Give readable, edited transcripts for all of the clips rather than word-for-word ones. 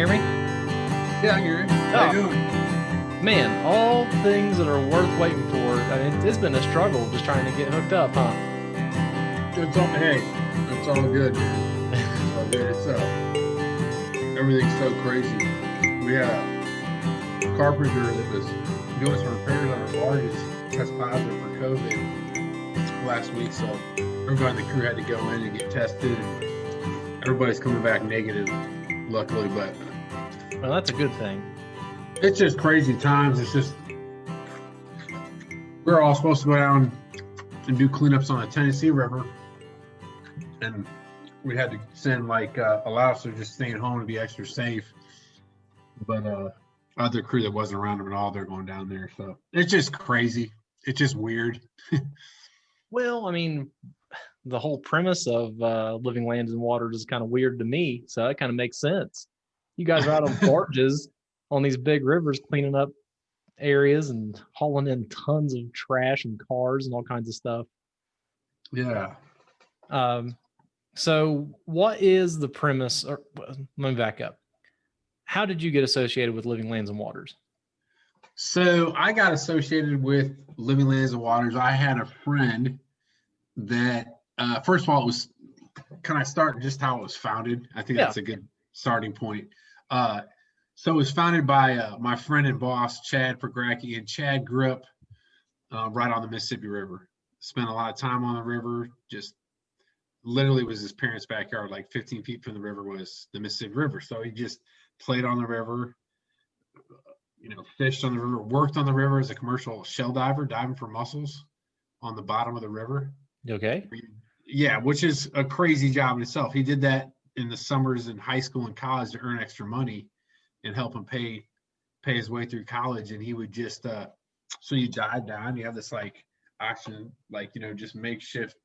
hear me? Yeah, I hear it. How you doing? Man, all things that are worth waiting for. I mean, it's been a struggle just trying to get hooked up, huh? It's all good, man. It's all good. Everything's so crazy. We had a carpenter that was doing some repairs on our barges test positive for COVID last week, so everybody in the crew had to go in and get tested, and everybody's coming back negative, luckily, but Well, that's a good thing. it's just crazy times. It's just we're all supposed to go down and do cleanups on the Tennessee River, and we had to send allow us to just stay at home and be extra safe. But other crew that wasn't around them at all, they're going down there. So it's just crazy. It's just weird. Well, I mean, the whole premise of living lands and waters is kind of weird to me, so that kind of makes sense. You guys are out on barges on these big rivers cleaning up areas and hauling in tons of trash and cars and all kinds of stuff. Yeah. So what is the premise? Or let me back up. How did you get associated with Living Lands and Waters? So I got associated with Living Lands and Waters. I had a friend that, first of all, can I start just how it was founded? I think that's a good starting point. So it was founded by my friend and boss, Chad Pagracki, and Chad grew up right on the Mississippi River. Spent a lot of time on the river, just literally was his parents' backyard, like 15 feet from the river was the Mississippi River. So he just played on the river, fished on the river, worked on the river as a commercial shell diver, diving for mussels on the bottom of the river. Okay. Yeah, which is a crazy job in itself. He did that in the summers in high school and college to earn extra money and help him pay his way through college. And he would just so you dive down, you have this oxygen, just makeshift,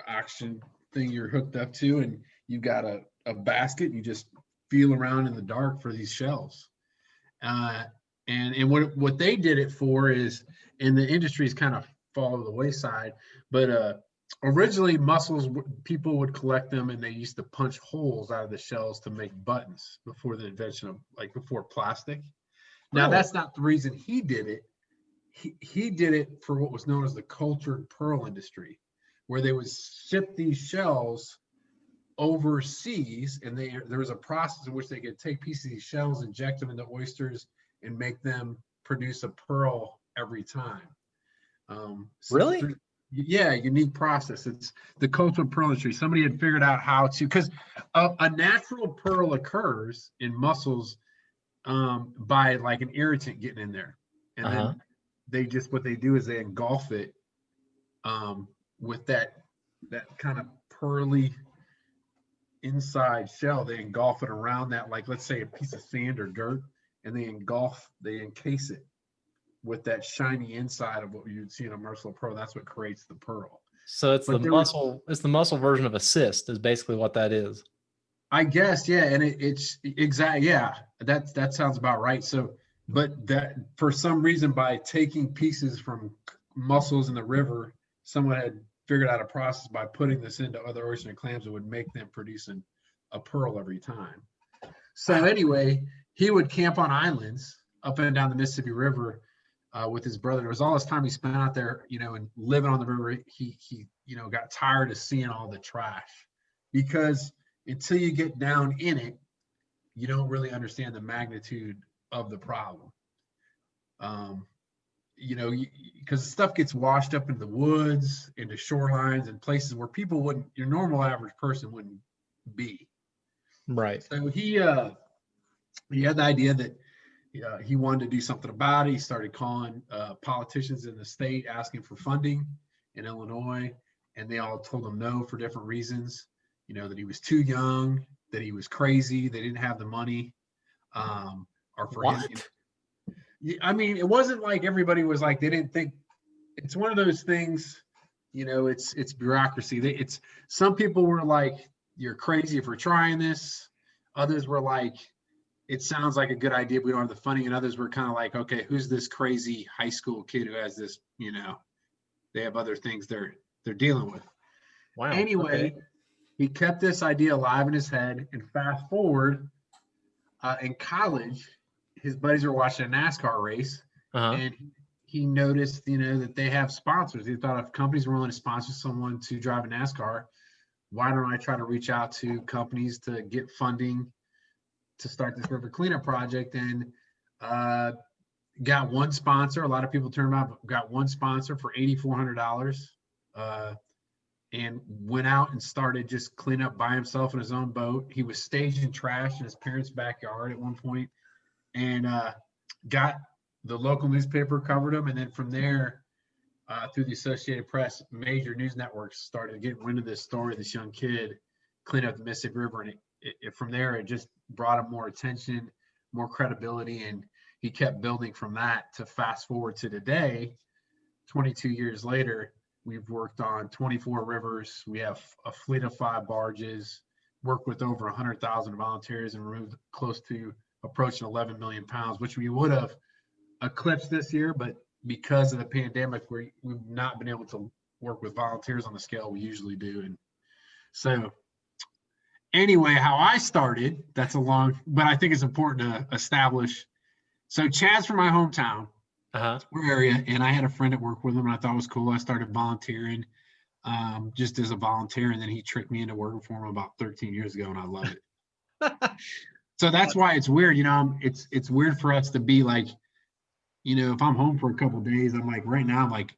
oxygen thing you're hooked up to, and you got a basket, you just feel around in the dark for these shells. And what they did it for is, and the industry's kind of fall to the wayside, but originally mussels, people would collect them and they used to punch holes out of the shells to make buttons before the invention of before plastic. Now that's not the reason he did it. He did it for what was known as the cultured pearl industry, where they would ship these shells overseas, and there was a process in which they could take pieces of these shells, inject them into oysters, and make them produce a pearl every time. Really? Yeah, unique process. It's the cultural pearl industry. Somebody had figured out how to, because a natural pearl occurs in mussels by an irritant getting in there, and then what they do is they engulf it with that kind of pearly inside shell. They engulf it around that, let's say a piece of sand or dirt, and they encase it with that shiny inside of what you'd see in a mussel pearl. That's what creates the pearl. So it's the mussel version of a cyst is basically what that is. I guess, yeah, and it's exactly, yeah, that sounds about right. So, but that for some reason, by taking pieces from mussels in the river, someone had figured out a process by putting this into other oysters and clams that would make them producing a pearl every time. So anyway, he would camp on islands up and down the Mississippi River with his brother. It was all his time he spent out there, and living on the river. He got tired of seeing all the trash, because until you get down in it, you don't really understand the magnitude of the problem. Because stuff gets washed up into the woods, into shorelines, and places where your normal average person wouldn't be. Right. So he had the idea that he wanted to do something about it. He started calling politicians in the state, asking for funding in Illinois, and they all told him no for different reasons. That he was too young, that he was crazy, they didn't have the money, or for him. I mean, it wasn't like everybody was they didn't think. It's one of those things, it's bureaucracy. Some people were like, you're crazy for trying this. Others were like, it sounds like a good idea, but we don't have the funding. And others were kind of like, okay, who's this crazy high school kid who has this, they have other things they're dealing with. Wow. Anyway, okay. he kept this idea alive in his head. And fast forward, in college, his buddies were watching a NASCAR race, Uh-huh. and he noticed, that they have sponsors. He thought if companies were willing to sponsor someone to drive a NASCAR, why don't I try to reach out to companies to get funding to start this river cleanup project? And got one sponsor. A lot of people turned out, got one sponsor for $8,400, and went out and started just cleaning up by himself in his own boat. He was staging trash in his parents' backyard at one point, and got the local newspaper covered him, and then from there, through the Associated Press, major news networks started getting wind of this story. This young kid cleaned up the Mississippi River, and from there, it just brought him more attention, more credibility, and he kept building from that to fast forward to today. 22 years later, we've worked on 24 rivers. We have a fleet of 5 barges, worked with over 100,000 volunteers, and removed close to approaching 11 million pounds, which we would have eclipsed this year, but because of the pandemic, we've not been able to work with volunteers on the scale we usually do. And so anyway, how I started, that's a long, but I think it's important to establish. So Chad's from my hometown, Uh-huh. area, and I had a friend that worked with him, and I thought it was cool. I started volunteering, just as a volunteer, and then he tricked me into working for him about 13 years ago, and I love it. So that's why it's weird, it's weird for us to be like, if I'm home for a couple of days, I'm like, right now, I'm like,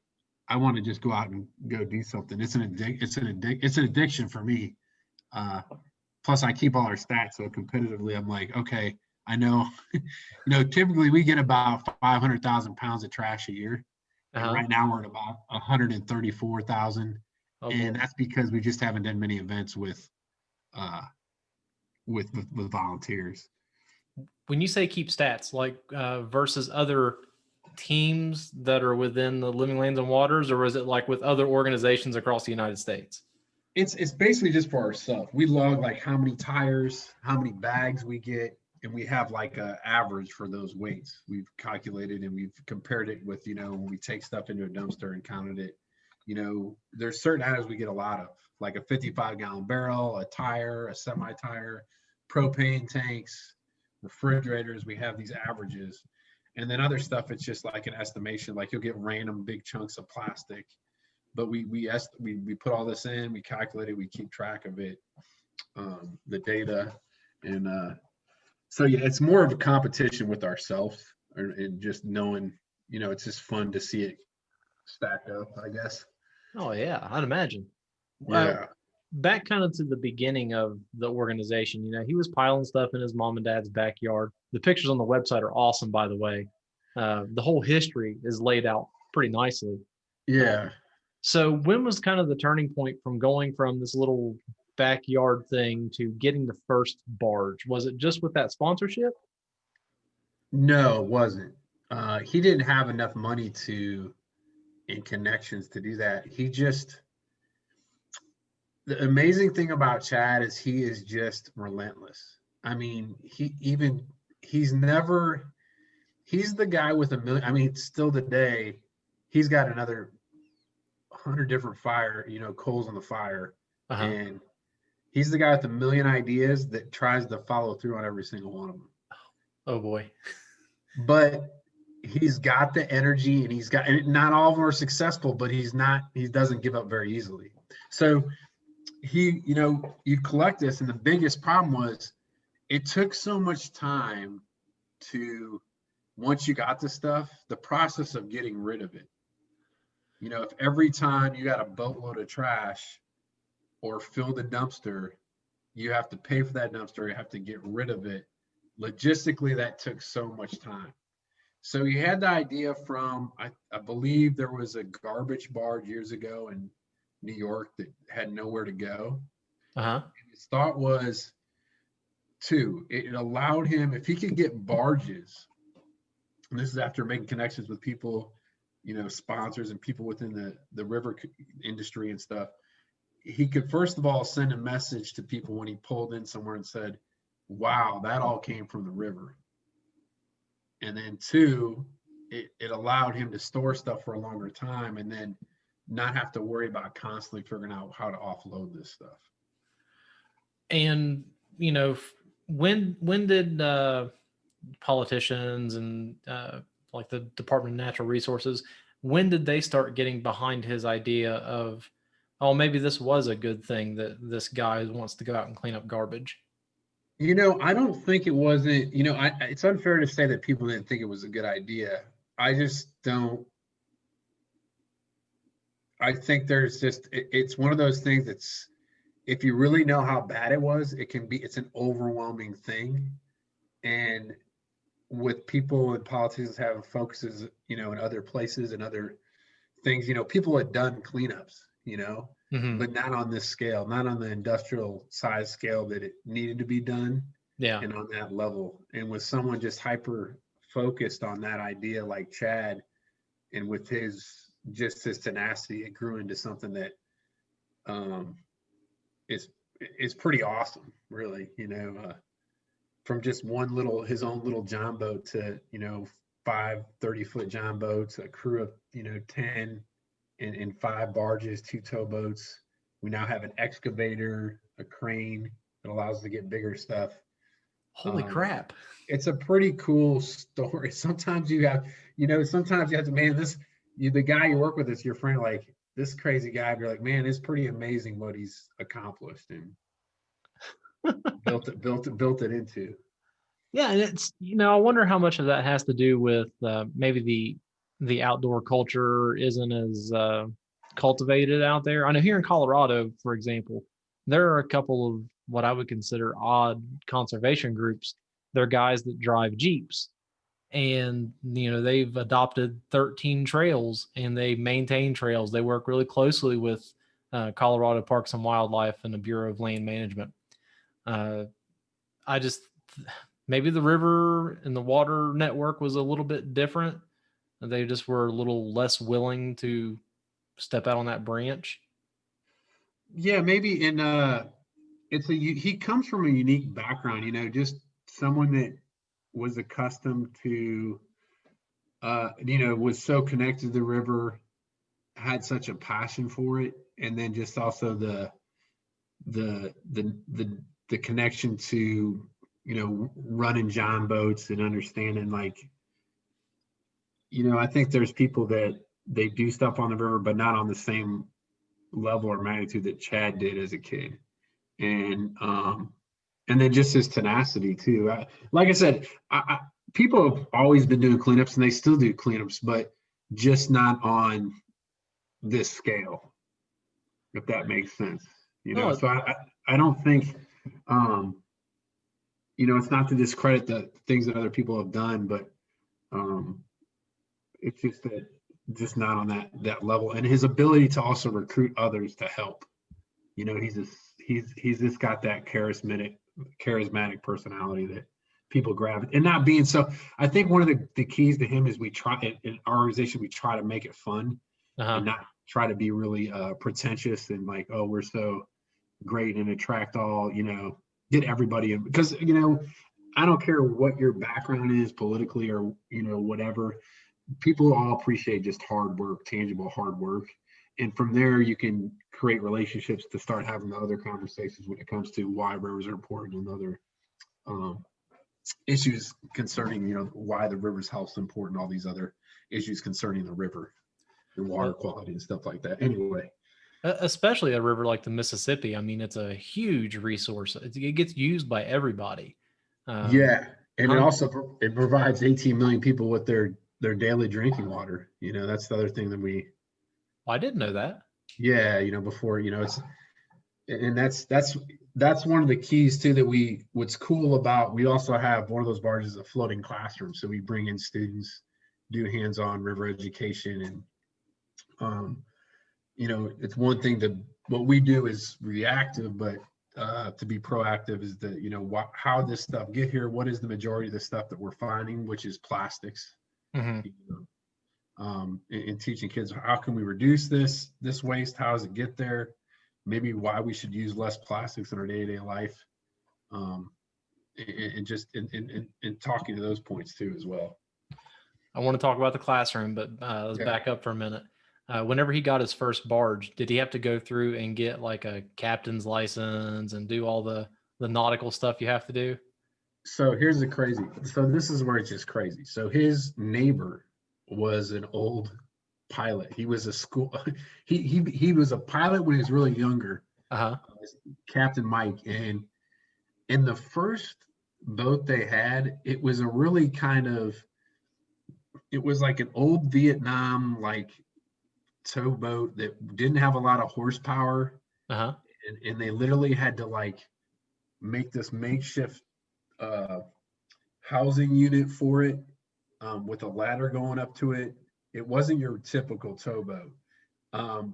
I want to just go out and go do something. It's an addiction for me. Plus I keep all our stats, so competitively, I'm like, okay, I know, typically we get about 500,000 pounds of trash a year. And Uh-huh. right now we're at about 134,000. Oh And boy. that's because we just haven't done many events uh, with volunteers. When you say keep stats, like versus other teams that are within the Living Lands and Waters, or is it like with other organizations across the United States? It's basically just for ourselves. We log like how many tires, how many bags we get, and we have like a average for those weights. We've calculated and we've compared it with, when we take stuff into a dumpster and counted it. There's certain items we get a lot of, like a 55-gallon barrel, a tire, a semi-tire, propane tanks, refrigerators. We have these averages. And then other stuff, it's just like an estimation. Like you'll get random big chunks of plastic, but we put all this in, we calculate it, we keep track of it, the data, and so yeah, it's more of a competition with ourselves, and just knowing, it's just fun to see it stack up, I guess. Oh yeah, I'd imagine. Uh, Yeah, Back kind of to the beginning of the organization, he was piling stuff in his mom and dad's backyard. The pictures on the website are awesome, by the way. The whole history is laid out pretty nicely. Uh, yeah. so when was kind of the turning point from going from this little backyard thing to getting the first barge? Was it just with that sponsorship? No, it wasn't. He didn't have enough money to and connections to do that. The amazing thing about Chad is he is just relentless. I mean, he's never he's the guy with a million. I mean, still today, he's got another 100 different coals on the fire, Uh-huh. and he's the guy with a million ideas that tries to follow through on every single one of them. Oh boy. But he's got the energy, and and not all of them are successful, but he doesn't give up very easily. So you collect this, and the biggest problem was it took so much time to, once you got the stuff, the process of getting rid of it. If every time you got a boatload of trash or fill the dumpster, you have to pay for that dumpster, you have to get rid of it. Logistically, that took so much time. So you had the idea from, I believe there was a garbage barge years ago in New York that had nowhere to go. Uh-huh. And his thought was, it allowed him, if he could get barges, and this is after making connections with people, sponsors and people within the river industry and stuff, he could first of all send a message to people when he pulled in somewhere and said, wow, that all came from the river. And then two, it allowed him to store stuff for a longer time, and then not have to worry about constantly figuring out how to offload this stuff. And you know, when did politicians and like the Department of Natural Resources, when did they start getting behind his idea of, oh, maybe this was a good thing that this guy wants to go out and clean up garbage? I don't think it wasn't, it's unfair to say that people didn't think it was a good idea. I just don't, I think it's one of those things that's, if you really know how bad it was, it's an overwhelming thing. And with people in politics having focuses, in other places and other things, people had done cleanups, Mm-hmm. but not on this scale, not on the industrial size scale that it needed to be done Yeah. and on that level. And with someone just hyper focused on that idea like Chad, and with his tenacity, it grew into something that um, is pretty awesome, really. From just his own little John boat to 5 30-foot John boats, a crew of 10 and 5 barges, 2 towboats. We now have an excavator, a crane that allows us to get bigger stuff. Holy crap. It's a pretty cool story. Sometimes you have to, man, the guy you work with is your friend, like this crazy guy. You're like, man, it's pretty amazing what he's accomplished and built it into. Yeah, and it's I wonder how much of that has to do with maybe the outdoor culture isn't as cultivated out there. I know here in Colorado, for example, there are a couple of what I would consider odd conservation groups. They're guys that drive Jeeps, and they've adopted 13 trails and they maintain trails. They work really closely with Colorado Parks and Wildlife and the Bureau of Land Management. I just maybe the river and the water network was a little bit different. They just were a little less willing to step out on that branch. Yeah, maybe. And he comes from a unique background, just someone that was accustomed to was so connected to the river, had such a passion for it, and then just also the connection to running John boats and understanding, like, I think there's people that they do stuff on the river, but not on the same level or magnitude that Chad did as a kid. And then just his tenacity too. Like I said, people have always been doing cleanups and they still do cleanups, but just not on this scale, if that makes sense. So I don't think, it's not to discredit the things that other people have done, but it's just that just not on that level. And his ability to also recruit others to help. He's just got that charismatic personality that people grab, and not being so. I think one of the keys to him is we try in our organization, we try to make it fun and not try to be really pretentious and like, oh, we're so great and attract all, get everybody in, because I don't care what your background is politically or whatever. People all appreciate just hard work, tangible hard work. And from there, you can create relationships to start having the other conversations when it comes to why rivers are important and other issues concerning, why the river's health is important, all these other issues concerning the river and water quality and stuff like that. Anyway. Especially a river like the Mississippi. I mean, it's a huge resource. It gets used by everybody. Yeah. And it provides 18 million people with their daily drinking water. That's the other thing that I didn't know that. Yeah, before, it's, and that's one of the keys too, that what's cool about, we also have one of those barges, a floating classroom. So we bring in students, do hands-on river education. And, it's one thing what we do is reactive, but to be proactive is how this stuff get here, what is the majority of the stuff that we're finding, which is plastics. Mm-hmm. And teaching kids, how can we reduce this waste? How does it get there? Maybe why we should use less plastics in our day-to-day life. And just in talking to those points too as well. I want to talk about the classroom, but let's back up for a minute. Whenever he got his first barge, did he have to go through and get like a captain's license and do all the the nautical stuff you have to do? So here's the crazy. So this is where it's just crazy. So his neighbor was an old pilot. He was a school. He was a pilot when he was really younger. Uh-huh. Captain Mike, and in the first boat they had, it was a really kind of. It was like an old Vietnam like towboat that didn't have a lot of horsepower, Uh-huh. and they literally had to like make this makeshift uh, housing unit for it with a ladder going up to it. It wasn't your typical towboat.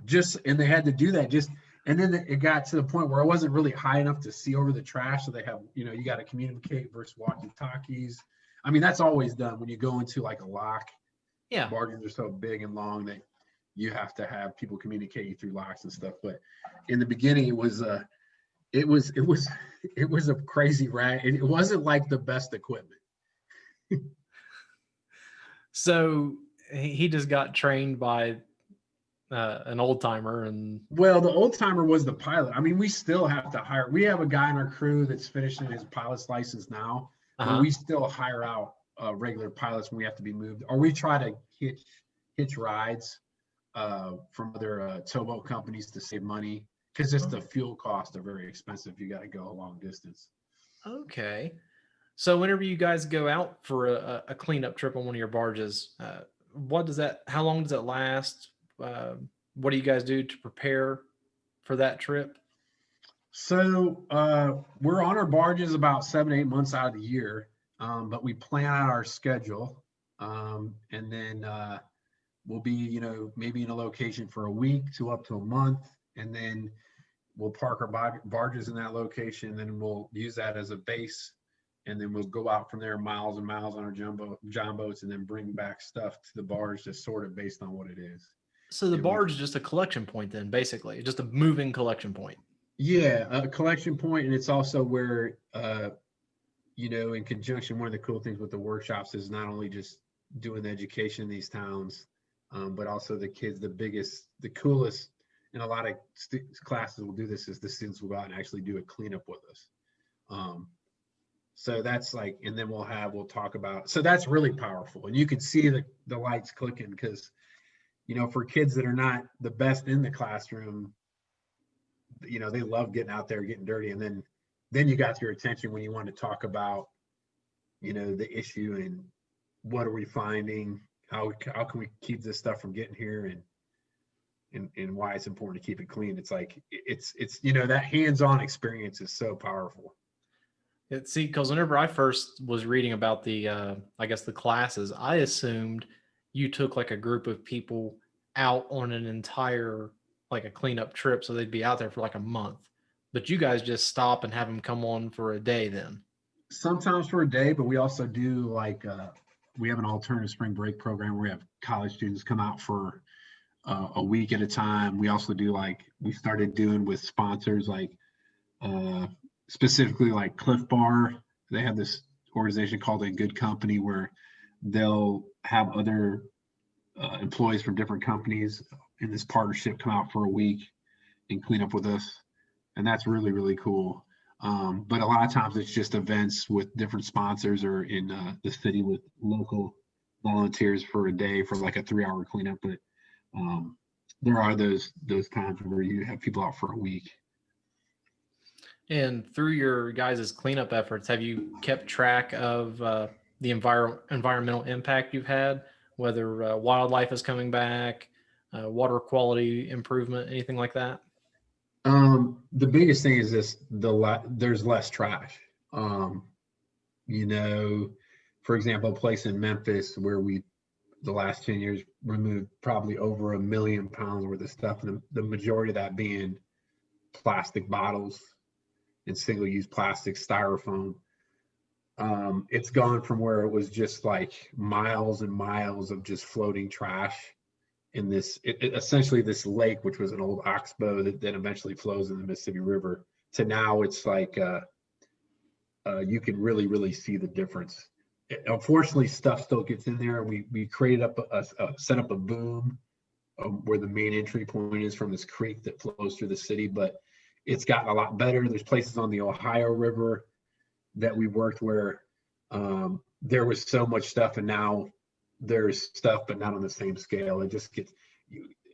Just and they had to do that just and then it got to the point where it wasn't really high enough to see over the trash. So they have, you got to communicate versus walkie talkies. I mean, that's always done when you go into like a lock. Yeah. Barges are so big and long that you have to have people communicate you through locks and stuff. But in the beginning, it was a crazy ride. It wasn't like the best equipment. So he just got trained by an old timer, and Well, the old timer was the pilot. I mean, we still have to hire. We have a guy in our crew that's finishing his pilot's license now, but we still hire out regular pilots when we have to be moved, or we try to hitch rides from other towboat companies to save money because just the fuel costs are very expensive. You got to go a long distance. Okay. So whenever you guys go out for a cleanup trip on one of your barges, how long does it last? What do you guys do to prepare for that trip? So we're on our barges about 7 to 8 months out of the year, but we plan out our schedule, and then we'll be, maybe in a location for a week to up to a month, and then we'll park our barges in that location, and then we'll use that as a base, and then we'll go out from there miles and miles on our john boats, and then bring back stuff to the barge just sort of based on what it is. So the barge is just a collection point then, basically, just a moving collection point. Yeah, a collection point, and it's also where, in conjunction, one of the cool things with the workshops is not only just doing the education in these towns, but also the kids, the coolest, and a lot of classes will do this, is the students will go out and actually do a cleanup with us. So that's like, and then we'll talk about, so that's really powerful. And you can see the lights clicking because, for kids that are not the best in the classroom, they love getting out there, getting dirty. And then you got your attention when you want to talk about, the issue and what are we finding? How can we keep this stuff from getting here, and why it's important to keep it clean. It's like, it's that hands-on experience is so powerful. See, because whenever I first was reading about the, I guess the classes, I assumed you took like a group of people out on an entire, like a cleanup trip, so they'd be out there for like a month. But you guys just stop and have them come on for a day then. Sometimes for a day, but we also do like, we have an alternative spring break program where we have college students come out for a week at a time. We also do we started doing with sponsors like specifically like Cliff Bar. They have this organization called A Good Company where they'll have other employees from different companies in this partnership come out for a week and clean up with us. And that's really, really cool. But a lot of times it's just events with different sponsors or in the city with local volunteers for a day for like a 3-hour cleanup. But there are those times where you have people out for a week. And through your guys' cleanup efforts, have you kept track of the environmental impact you've had, whether wildlife is coming back, water quality improvement, anything like that? The biggest thing is there's less trash. For example, a place in Memphis where the last 10 years removed probably over 1 million pounds worth of stuff, and the majority of that being plastic bottles and single-use plastic, styrofoam. It's gone from where it was just like miles and miles of just floating trash in essentially this lake, which was an old oxbow that then eventually flows in the Mississippi River, to now it's like you can really, really see the difference. Unfortunately, stuff still gets in there. We created set up a boom where the main entry point is from this creek that flows through the city, but it's gotten a lot better. There's places on the Ohio River that we worked where there was so much stuff, and now there's stuff, but not on the same scale. It just gets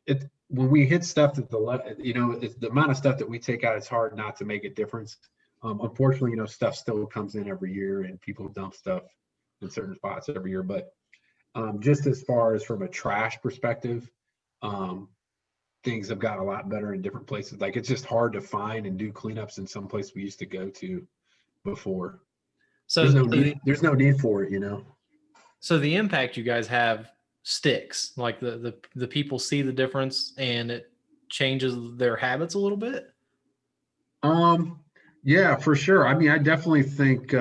it when we hit stuff that it's the amount of stuff that we take out. It's hard not to make a difference. Unfortunately, stuff still comes in every year, and people dump stuff in certain spots every year. But just as far as from a trash perspective, things have got a lot better in different places. Like it's just hard to find and do cleanups in some place we used to go to before. So There's no need. There's no need for it. So the impact you guys have sticks. Like the people see the difference and it changes their habits a little bit. Yeah, for sure. I mean, I definitely think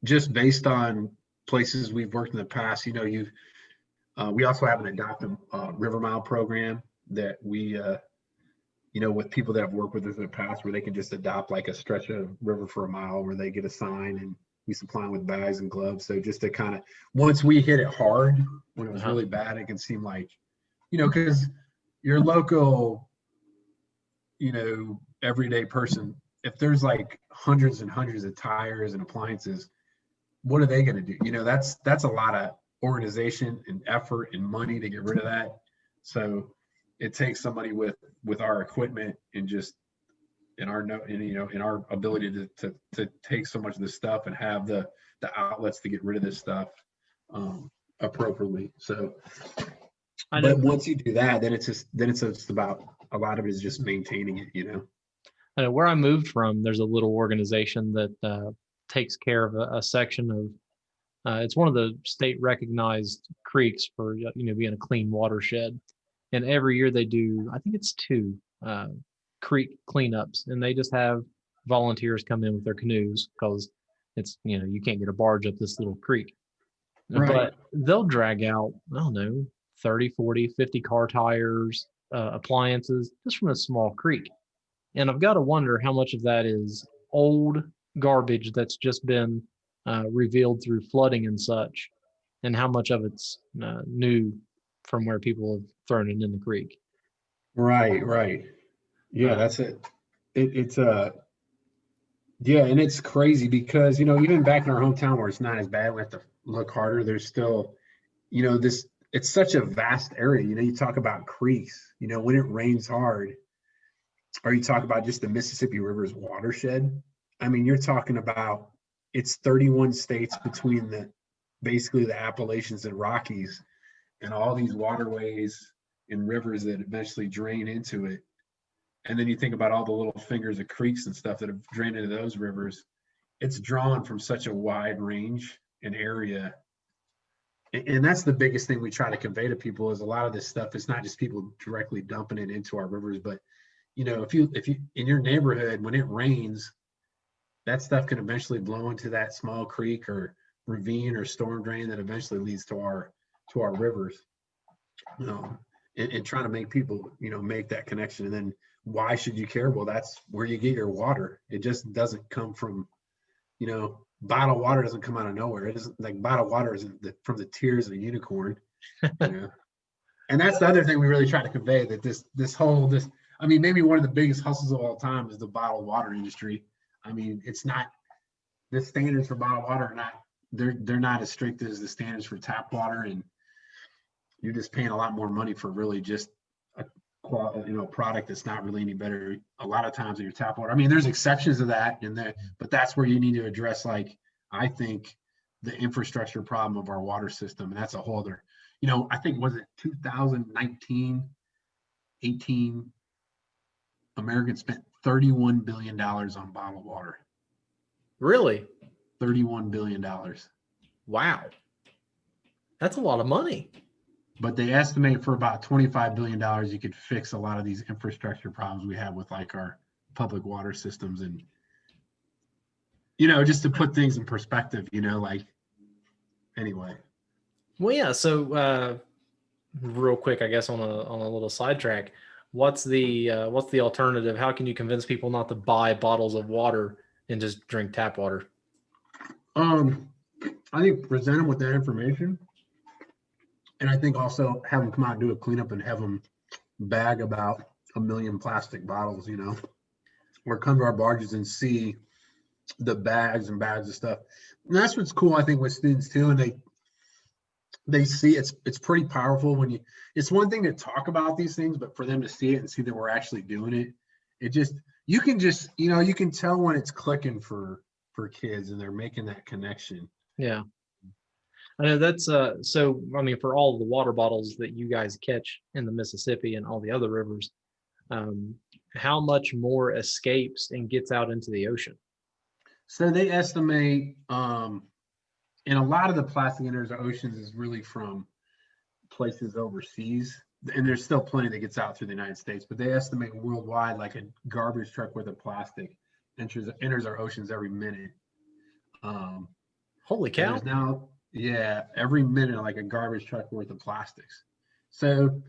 just based on places we've worked in the past, we also have an Adopt a River Mile program that we with people that have worked with us in the past, where they can just adopt like a stretch of river for a mile where they get a sign, and we supply them with bags and gloves. So just to kind of, once we hit it hard, when it was really bad, it can seem like, because your local, everyday person, if there's like hundreds and hundreds of tires and appliances, what are they going to do? That's a lot of organization and effort and money to get rid of that. So it takes somebody with our equipment and just in our ability to take so much of this stuff and have the outlets to get rid of this stuff appropriately. So, but once you do that, then it's just about, a lot of it is just maintaining it. I know where I moved from, there's a little organization that takes care of a section of, it's one of the state recognized creeks for, being a clean watershed. And every year they do, I think it's 2 creek cleanups, and they just have volunteers come in with their canoes, because it's, you can't get a barge up this little creek. Right. But they'll drag out, I don't know, 30, 40, 50 car tires, appliances, just from a small creek. And I've got to wonder how much of that is old garbage that's just been revealed through flooding and such, and how much of it's new from where people have thrown it in the creek. Right. Yeah, that's it. It's yeah, and it's crazy because, even back in our hometown where it's not as bad, we have to look harder. There's still, it's such a vast area. You talk about creeks, when it rains hard, or you talk about just the Mississippi River's watershed. I mean, you're talking about, it's 31 states between basically the Appalachians and Rockies, and all these waterways and rivers that eventually drain into it. And then you think about all the little fingers of creeks and stuff that have drained into those rivers. It's drawn from such a wide range and area. And that's the biggest thing we try to convey to people, is a lot of this stuff, it's not just people directly dumping it into our rivers, but if you in your neighborhood, when it rains, that stuff can eventually blow into that small creek or ravine or storm drain that eventually leads to our rivers. And trying to make people, make that connection. And then, why should you care? Well, that's where you get your water. It just doesn't come from, bottled water doesn't come out of nowhere. It isn't like bottled water isn't from the tears of a unicorn. And that's the other thing we really try to convey, that I mean, maybe one of the biggest hustles of all time is the bottled water industry. I mean, it's not, the standards for bottled water are not, they're not as strict as the standards for tap water, and you're just paying a lot more money for really just a product that's not really any better a lot of times than your tap water. I mean, there's exceptions to that but that's where you need to address, like, I think, the infrastructure problem of our water system. And that's a whole other, I think, was it 2019, 18, Americans spent $31 billion on bottled water. Really? $31 billion. Wow. That's a lot of money. But they estimate for about $25 billion, you could fix a lot of these infrastructure problems we have with, like, our public water systems. And, just to put things in perspective, anyway. Well, yeah. So real quick, I guess on a little sidetrack, what's the alternative? How can you convince people not to buy bottles of water and just drink tap water? I think present them with that information. And I think also have them come out and do a cleanup and have them bag about 1 million plastic bottles, or come to our barges and see the bags and bags of stuff. And that's what's cool, I think, with students too. And they see it's pretty powerful when it's one thing to talk about these things, but for them to see it and see that we're actually doing it, you can just, you can tell when it's clicking for kids and they're making that connection. Yeah. I know that's so I mean, for all the water bottles that you guys catch in the Mississippi and all the other rivers, how much more escapes and gets out into the ocean? So they estimate, and a lot of the plastic enters our oceans is really from places overseas, and there's still plenty that gets out through the United States, but they estimate worldwide like a garbage truck worth of plastic enters our oceans every minute. Holy cow. There's now, yeah, every minute like a garbage truck worth of plastics. So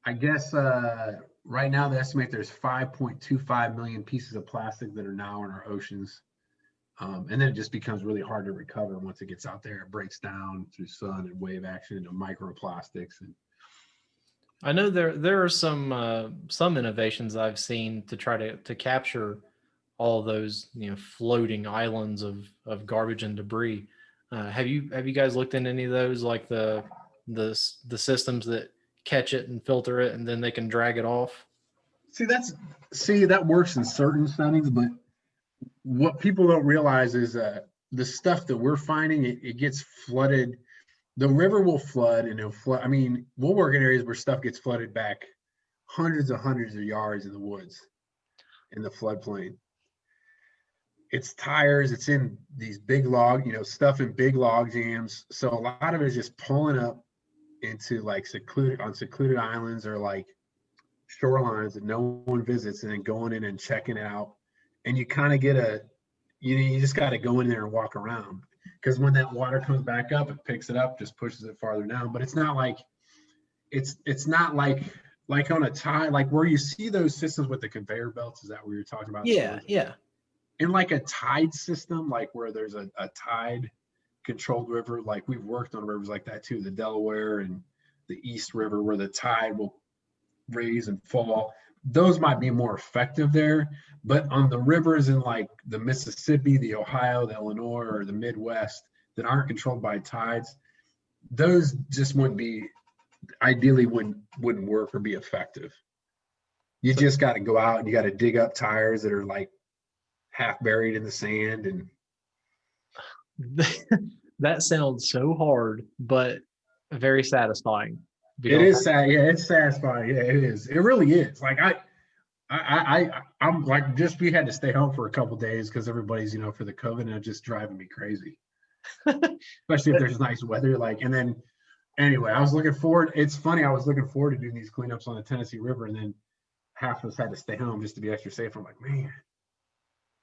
I guess right now they estimate there's 5.25 million pieces of plastic that are now in our oceans. And then it just becomes really hard to recover once it gets out there. It breaks down through sun and wave action into microplastics. And I know there are some innovations I've seen to try to capture all those floating islands of garbage and debris. Have you guys looked into any of those, like the systems that catch it and filter it and then they can drag it off? See, that works in certain settings, but what people don't realize is the stuff that we're finding, it gets flooded. The river will flood and it'll flood. I mean, we'll work in areas where stuff gets flooded back hundreds of yards in the woods, in the floodplain. It's tires, it's in these big log, stuff in big log jams. So a lot of it is just pulling up into like secluded islands or like shorelines that no one visits, and then going in and checking it out. And you kind of get you just got to go in there and walk around, because when that water comes back up, it picks it up, just pushes it farther down. But it's not like on a tide, like where you see those systems with the conveyor belts. Is that what you're talking about? Yeah. In like a tide system, like where there's a tide controlled river, like we've worked on rivers like that too, the Delaware and the East River, where the tide will raise and fall. Those might be more effective there, but on the rivers in like the Mississippi, the Ohio, the Illinois, or the Midwest that aren't controlled by tides, those just ideally wouldn't work or be effective. You just got to go out and you got to dig up tires that are like half buried in the sand. And that sounds so hard, but very satisfying. It is sad. Yeah, it's satisfying. Yeah, it is. It really is. Like I'm like, we had to stay home for a couple of days because everybody's, for the COVID, and it's just driving me crazy. Especially if there's nice weather. Like, and then anyway, I was looking forward. It's funny. I was looking forward to doing these cleanups on the Tennessee River, and then half of us had to stay home just to be extra safe. I'm like, man,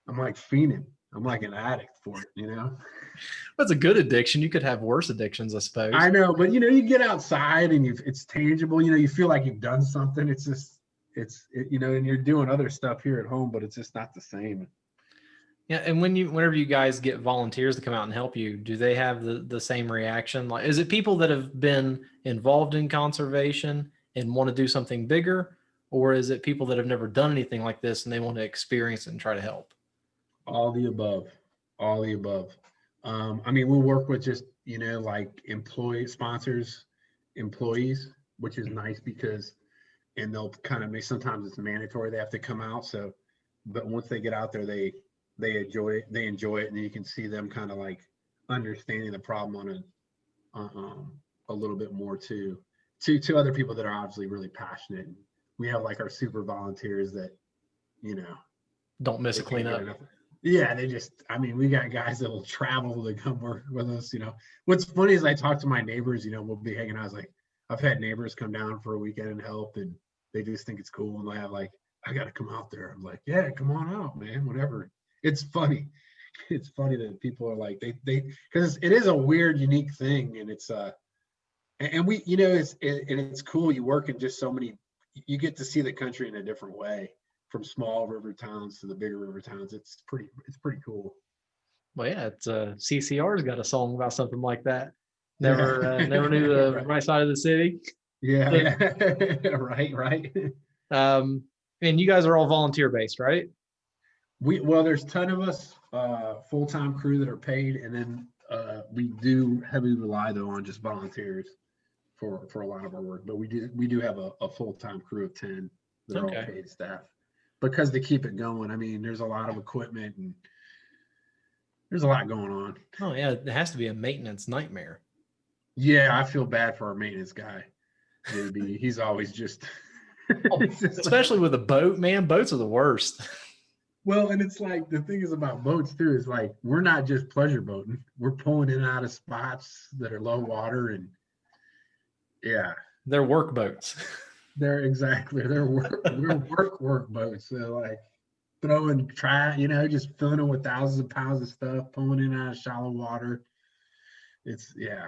I'm like fiending. I'm like an addict for it, That's a good addiction. You could have worse addictions, I suppose. I know, but you get outside and it's tangible. You feel like you've done something. It's just, and you're doing other stuff here at home, but it's just not the same. Yeah, and whenever you guys get volunteers to come out and help you, do they have the same reaction? Like, is it people that have been involved in conservation and want to do something bigger, or is it people that have never done anything like this and they want to experience it and try to help? All the above. I mean, we'll work with just, like sponsors, employees, which is nice because, and they'll kind of sometimes it's mandatory, they have to come out. So, but once they get out there, they enjoy it. And then you can see them kind of like understanding the problem on a little bit more too, to other people that are obviously really passionate. We have like our super volunteers that, don't miss a cleanup. Yeah, we got guys that will travel to come work with us. What's funny is I talk to my neighbors, we'll be hanging out. I was like, I've had neighbors come down for a weekend and help, and they just think it's cool. And they have like, I got to come out there. I'm like, yeah, come on out, man, whatever. It's funny. It's funny that people are like, because it is a weird, unique thing. And it's, and we, it's cool. You work in just so many, you get to see the country in a different way. From small river towns to the bigger river towns. It's pretty cool. Well, yeah, it's CCR's got a song about something like that. Never knew the right side of the city. Yeah. Right. And you guys are all volunteer based, right? Well, there's a ton of us, full-time crew that are paid, and then we do heavily rely though on just volunteers for a lot of our work. But we do have a full-time crew of 10 that are all Okay. paid staff because to keep it going. I mean, there's a lot of equipment and there's a lot going on. Oh yeah, it has to be a maintenance nightmare. Yeah, I feel bad for our maintenance guy, JB. He's always just, Oh, he's just like, especially with a boat, man. Boats are the worst. well, and it's like the thing is about boats too is like we're not just pleasure boating. We're pulling in and out of spots that are low water and yeah, They're work boats. they're work boats. They're like just filling them with thousands of pounds of stuff, pulling in and out of shallow water. It's yeah.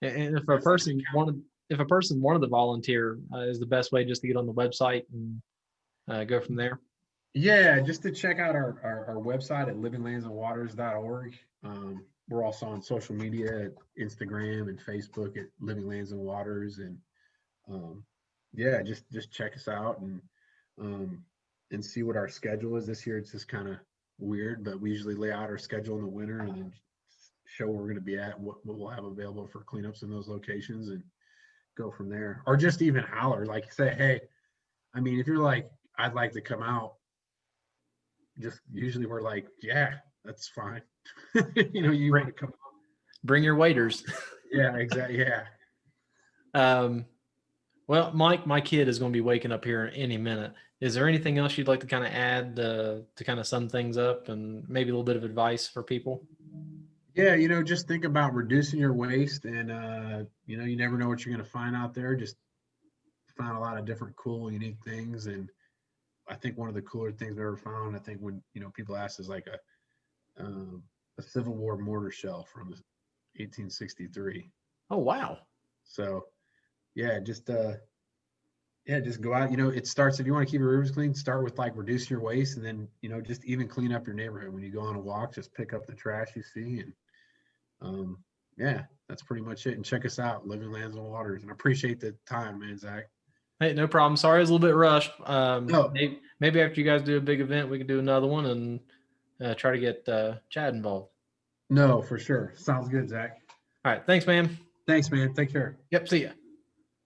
And if a That's like person wanted to volunteer, is the best way just to get on the website and go from there. Yeah, just to check out our website at livinglandsandwaters.org. We're also on social media at Instagram and Facebook at Living Lands and Waters. And yeah, just check us out and see what our schedule is this year. It's just kind of weird, but we usually lay out our schedule in the winter and then show where we're going to be at, what we'll have available for cleanups in those locations and go from there. Or just even holler, like say, hey, I mean, if you're like, I'd like to come out, just usually we're like, yeah, that's fine. You want to come out. Bring your waiters. Yeah, exactly. Yeah. Well, Mike, my kid is going to be waking up here any minute. Is there anything else you'd like to kind of add to kind of sum things up and maybe a little bit of advice for people? Yeah, just think about reducing your waste and you never know what you're going to find out there. Just find a lot of different cool, unique things. And I think one of the cooler things I've ever found, I think when, people ask is like a Civil War mortar shell from 1863. Oh, wow. So yeah, just go out. It starts, if you want to keep your rivers clean, start with like reducing your waste and then, just even clean up your neighborhood. When you go on a walk, just pick up the trash you see. And yeah, that's pretty much it. And check us out, Living Lands and Waters. And I appreciate the time, man, Zach. Hey, no problem. Sorry, I was a little bit rushed. No. Maybe after you guys do a big event, we can do another one and try to get Chad involved. No, for sure. Sounds good, Zach. All right. Thanks, man. Thanks, man. Take care. Yep. See ya.